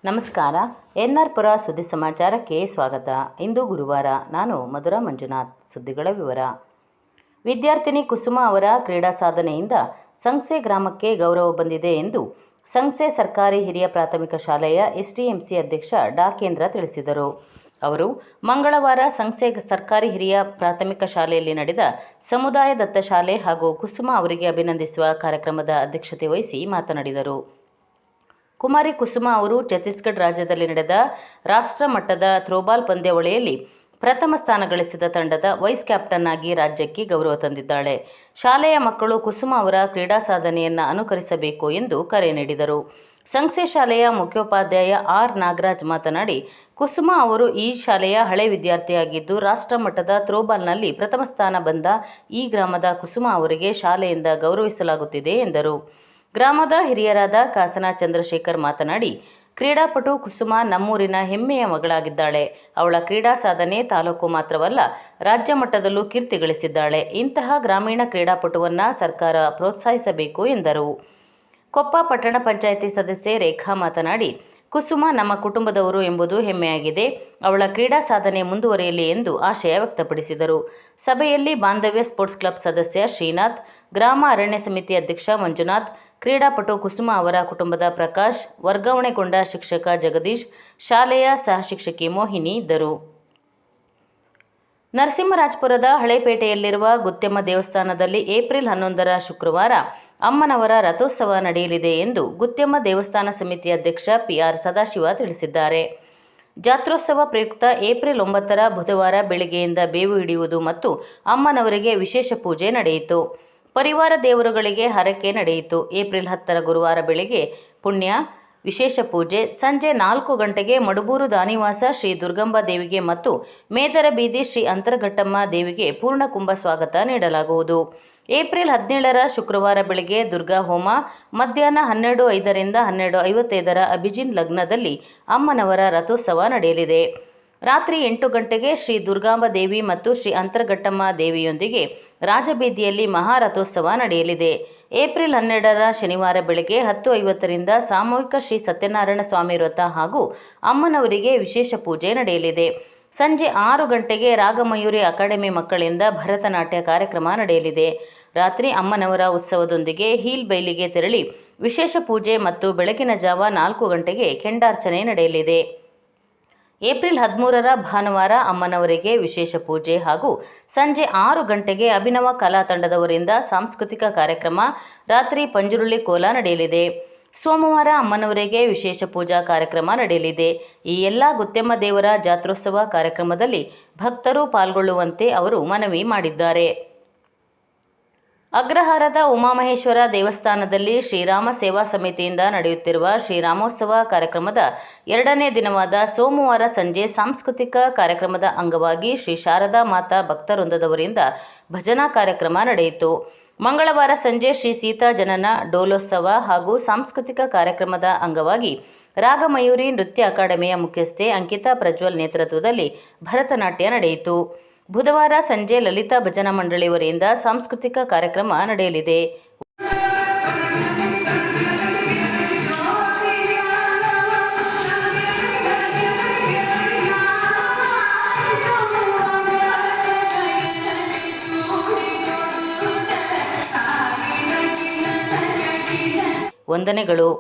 ನಮಸ್ಕಾರ. ಎನ್ಆರ್ ಪುರ ಸುದ್ದಿ ಸಮಾಚಾರಕ್ಕೆ ಸ್ವಾಗತ. ಇಂದು ಗುರುವಾರ. ನಾನು ಮಧುರಾ ಮಂಜುನಾಥ್. ಸುದ್ದಿಗಳ ವಿವರ. ವಿದ್ಯಾರ್ಥಿನಿ ಕುಸುಮ ಅವರ ಕ್ರೀಡಾ ಸಾಧನೆಯಿಂದ ಸಂಗ್ಸೆ ಗ್ರಾಮಕ್ಕೆ ಗೌರವ ಬಂದಿದೆ ಎಂದು ಸಂಗ್ಸೆ ಸರ್ಕಾರಿ ಹಿರಿಯ ಪ್ರಾಥಮಿಕ ಶಾಲೆಯ ಎಸ್ಟಿಎಂಸಿ ಅಧ್ಯಕ್ಷ ಡಾ ಕೇಂದ್ರ ತಿಳಿಸಿದರು. ಅವರು ಮಂಗಳವಾರ ಸಂಗ್ಸೆ ಸರ್ಕಾರಿ ಹಿರಿಯ ಪ್ರಾಥಮಿಕ ಶಾಲೆಯಲ್ಲಿ ನಡೆದ ಸಮುದಾಯ ದತ್ತ ಶಾಲೆ ಹಾಗೂ ಕುಸುಮ ಅವರಿಗೆ ಅಭಿನಂದಿಸುವ ಕಾರ್ಯಕ್ರಮದ ಅಧ್ಯಕ್ಷತೆ ವಹಿಸಿ ಮಾತನಾಡಿದರು. ಕುಮಾರಿ ಕುಸುಮ ಅವರು ಛತ್ತೀಸ್ಗಢ ರಾಜ್ಯದಲ್ಲಿ ನಡೆದ ರಾಷ್ಟ್ರ ಮಟ್ಟದ ಥ್ರೋಬಾಲ್ ಪಂದ್ಯಾವಳಿಯಲ್ಲಿ ಪ್ರಥಮ ಸ್ಥಾನ ಗಳಿಸಿದ ತಂಡದ ವೈಸ್ ಕ್ಯಾಪ್ಟನ್ ಆಗಿ ರಾಜ್ಯಕ್ಕೆ ಗೌರವ ತಂದಿದ್ದಾಳೆ. ಶಾಲೆಯ ಮಕ್ಕಳು ಕುಸುಮ ಅವರ ಕ್ರೀಡಾ ಸಾಧನೆಯನ್ನು ಅನುಕರಿಸಬೇಕು ಎಂದು ಕರೆ ನೀಡಿದರು. ಸಂಗ್ಸೆ ಶಾಲೆಯ ಮುಖ್ಯೋಪಾಧ್ಯಾಯ ಆರ್ ನಾಗರಾಜ್ ಮಾತನಾಡಿ, ಕುಸುಮ ಅವರು ಈ ಶಾಲೆಯ ಹಳೆ ವಿದ್ಯಾರ್ಥಿಯಾಗಿದ್ದು ರಾಷ್ಟ್ರ ಮಟ್ಟದ ಥ್ರೋಬಾಲ್ನಲ್ಲಿ ಪ್ರಥಮ ಸ್ಥಾನ ಬಂದ ಈ ಗ್ರಾಮದ ಕುಸುಮ ಅವರಿಗೆ ಶಾಲೆಯಿಂದ ಗೌರವಿಸಲಾಗುತ್ತಿದೆ ಎಂದರು. ಗ್ರಾಮದ ಹಿರಿಯರಾದ ಕಾಸನ ಚಂದ್ರಶೇಖರ್ ಮಾತನಾಡಿ, ಕ್ರೀಡಾಪಟು ಕುಸುಮ ನಮ್ಮೂರಿನ ಹೆಮ್ಮೆಯ ಮಗಳಾಗಿದ್ದಾಳೆ. ಅವಳ ಕ್ರೀಡಾ ಸಾಧನೆ ತಾಲೂಕು ಮಾತ್ರವಲ್ಲ, ರಾಜ್ಯ ಮಟ್ಟದಲ್ಲೂ ಕೀರ್ತಿ ಗಳಿಸಿದ್ದಾಳೆ. ಇಂತಹ ಗ್ರಾಮೀಣ ಕ್ರೀಡಾಪಟುವನ್ನು ಸರ್ಕಾರ ಪ್ರೋತ್ಸಾಹಿಸಬೇಕು ಎಂದರು. ಕೊಪ್ಪ ಪಟ್ಟಣ ಪಂಚಾಯಿತಿ ಸದಸ್ಯೆ ರೇಖಾ ಮಾತನಾಡಿ, ಕುಸುಮ ನಮ್ಮ ಕುಟುಂಬದವರು ಎಂಬುದು ಹೆಮ್ಮೆಯಾಗಿದೆ. ಅವಳ ಕ್ರೀಡಾ ಸಾಧನೆ ಮುಂದುವರಿಯಲಿ ಎಂದು ಆಶಯ ವ್ಯಕ್ತಪಡಿಸಿದರು. ಸಭೆಯಲ್ಲಿ ಬಾಂಧವ್ಯ ಸ್ಪೋರ್ಟ್ಸ್ ಕ್ಲಬ್ ಸದಸ್ಯ ಶ್ರೀನಾಥ್, ಗ್ರಾಮ ಅರಣ್ಯ ಸಮಿತಿ ಅಧ್ಯಕ್ಷ ಮಂಜುನಾಥ್, ಕ್ರೀಡಾಪಟು ಕುಸುಮ ಅವರ ಕುಟುಂಬದ ಪ್ರಕಾಶ್, ವರ್ಗಾವಣೆಗೊಂಡ ಶಿಕ್ಷಕ ಜಗದೀಶ್, ಶಾಲೆಯ ಸಹಶಿಕ್ಷಕಿ ಮೋಹಿನಿ ಇದ್ದರು. ನರಸಿಂಹರಾಜಪುರದ ಹಳೇಪೇಟೆಯಲ್ಲಿರುವ ಗುತ್ಯಮ್ಮ ದೇವಸ್ಥಾನದಲ್ಲಿ ಏಪ್ರಿಲ್ 11ರ ಶುಕ್ರವಾರ ಅಮ್ಮನವರ ರಥೋತ್ಸವ ನಡೆಯಲಿದೆ ಎಂದು ಗುತ್ಯಮ್ಮ ದೇವಸ್ಥಾನ ಸಮಿತಿ ಅಧ್ಯಕ್ಷ ಪಿಆರ್ ಸದಾಶಿವ ತಿಳಿಸಿದ್ದಾರೆ. ಜಾತ್ರೋತ್ಸವ ಪ್ರಯುಕ್ತ ಏಪ್ರಿಲ್ 9ರ ಬುಧವಾರ ಬೆಳಗ್ಗೆಯಿಂದ ಬೇವು ಹಿಡಿಯುವುದು ಮತ್ತು ಅಮ್ಮನವರಿಗೆ ವಿಶೇಷ ಪೂಜೆ ನಡೆಯಿತು. ಪರಿವಾರ ದೇವರುಗಳಿಗೆ ಹರಕೆ ನಡೆಯಿತು. ಏಪ್ರಿಲ್ 10ರ ಗುರುವಾರ ಬೆಳಗ್ಗೆ ಪುಣ್ಯ ವಿಶೇಷ ಪೂಜೆ, ಸಂಜೆ 4 ಗಂಟೆಗೆ ಮಡುಬೂರು ದಾನಿವಾಸ ಶ್ರೀ ದುರ್ಗಂಬಾ ದೇವಿಗೆ ಮತ್ತು ಮೇದರ ಬೀದಿ ಶ್ರೀ ಅಂತರಘಟ್ಟಮ್ಮ ದೇವಿಗೆ ಪೂರ್ಣ ಕುಂಭ ಸ್ವಾಗತ ನೀಡಲಾಗುವುದು. ಏಪ್ರಿಲ್ 17ರ ಶುಕ್ರವಾರ ಬೆಳಗ್ಗೆ ದುರ್ಗಾ ಹೋಮ, ಮಧ್ಯಾಹ್ನ 12:05ರಿಂದ 12:55ರ ಅಭಿಜಿನ್ ಲಗ್ನದಲ್ಲಿ ಅಮ್ಮನವರ ರಥೋತ್ಸವ ನಡೆಯಲಿದೆ. ರಾತ್ರಿ 8 ಗಂಟೆಗೆ ಶ್ರೀ ದುರ್ಗಾಂಬ ದೇವಿ ಮತ್ತು ಶ್ರೀ ಅಂತರಘಟ್ಟಮ್ಮ ದೇವಿಯೊಂದಿಗೆ ರಾಜಬೀದಿಯಲ್ಲಿ ಮಹಾರಥೋತ್ಸವ ನಡೆಯಲಿದೆ. ಏಪ್ರಿಲ್ 12ರ ಶನಿವಾರ ಬೆಳಗ್ಗೆ 10:50ರಿಂದ ಸಾಮೂಹಿಕ ಶ್ರೀ ಸತ್ಯನಾರಾಯಣ ಸ್ವಾಮಿ ವ್ರತ ಹಾಗೂ ಅಮ್ಮನವರಿಗೆ ವಿಶೇಷ ಪೂಜೆ ನಡೆಯಲಿದೆ. ಸಂಜೆ 6 ಗಂಟೆಗೆ ರಾಗಮಯೂರಿ ಅಕಾಡೆಮಿ ಮಕ್ಕಳಿಂದ ಭರತನಾಟ್ಯ ಕಾರ್ಯಕ್ರಮ ನಡೆಯಲಿದೆ. ರಾತ್ರಿ ಅಮ್ಮನವರ ಉತ್ಸವದೊಂದಿಗೆ ಹೀಲ್ ಬೈಲಿಗೆ ತೆರಳಿ ವಿಶೇಷ ಪೂಜೆ ಮತ್ತು ಬೆಳಗಿನ ಜಾವ 4 ಗಂಟೆಗೆ ಕೆಂಡಾರ್ಚನೆ ನಡೆಯಲಿದೆ. ಏಪ್ರಿಲ್ 13ರ ಭಾನುವಾರ ಅಮ್ಮನವರಿಗೆ ವಿಶೇಷ ಪೂಜೆ ಹಾಗೂ ಸಂಜೆ 6 ಗಂಟೆಗೆ ಅಭಿನವ ಕಲಾ ತಂಡದವರಿಂದ ಸಾಂಸ್ಕೃತಿಕ ಕಾರ್ಯಕ್ರಮ, ರಾತ್ರಿ ಪಂಜುರುಳಿ ಕೋಲ ನಡೆಯಲಿದೆ. ಸೋಮವಾರ ಅಮ್ಮನವರಿಗೆ ವಿಶೇಷ ಪೂಜಾ ಕಾರ್ಯಕ್ರಮ ನಡೆಯಲಿದೆ. ಈ ಎಲ್ಲ ಗುತ್ಯಮ್ಮ ದೇವರ ಜಾತ್ರೋತ್ಸವ ಕಾರ್ಯಕ್ರಮದಲ್ಲಿ ಭಕ್ತರು ಪಾಲ್ಗೊಳ್ಳುವಂತೆ ಅವರು ಮನವಿ ಮಾಡಿದ್ದಾರೆ. ಅಗ್ರಹಾರದ ಉಮಾಮಹೇಶ್ವರ ದೇವಸ್ಥಾನದಲ್ಲಿ ಶ್ರೀರಾಮ ಸೇವಾ ಸಮಿತಿಯಿಂದ ನಡೆಯುತ್ತಿರುವ ಶ್ರೀರಾಮೋತ್ಸವ ಕಾರ್ಯಕ್ರಮದ 2ನೇ ದಿನವಾದ ಸೋಮವಾರ ಸಂಜೆ ಸಾಂಸ್ಕೃತಿಕ ಕಾರ್ಯಕ್ರಮದ ಅಂಗವಾಗಿ ಶ್ರೀ ಶಾರದಾ ಮಾತಾ ಭಕ್ತವೃಂದದವರಿಂದ ಭಜನಾ ಕಾರ್ಯಕ್ರಮ ನಡೆಯಿತು. ಮಂಗಳವಾರ ಸಂಜೆ ಶ್ರೀ ಸೀತಾ ಜನನ ಡೋಲೋತ್ಸವ ಹಾಗೂ ಸಾಂಸ್ಕೃತಿಕ ಕಾರ್ಯಕ್ರಮದ ಅಂಗವಾಗಿ ರಾಗಮಯೂರಿ ನೃತ್ಯ ಅಕಾಡೆಮಿಯ ಮುಖ್ಯಸ್ಥೆ ಅಂಕಿತಾ ಪ್ರಜ್ವಲ್ ನೇತೃತ್ವದಲ್ಲಿ ಭರತನಾಟ್ಯ ನಡೆಯಿತು. ಬುಧವಾರ ಸಂಜೆ ಲಲಿತಾ ಭಜನಾ ಮಂಡಳಿಯವರಿಂದ ಸಾಂಸ್ಕೃತಿಕ ಕಾರ್ಯಕ್ರಮ ನಡೆಯಲಿದೆ. ವಂದನೆಗಳು.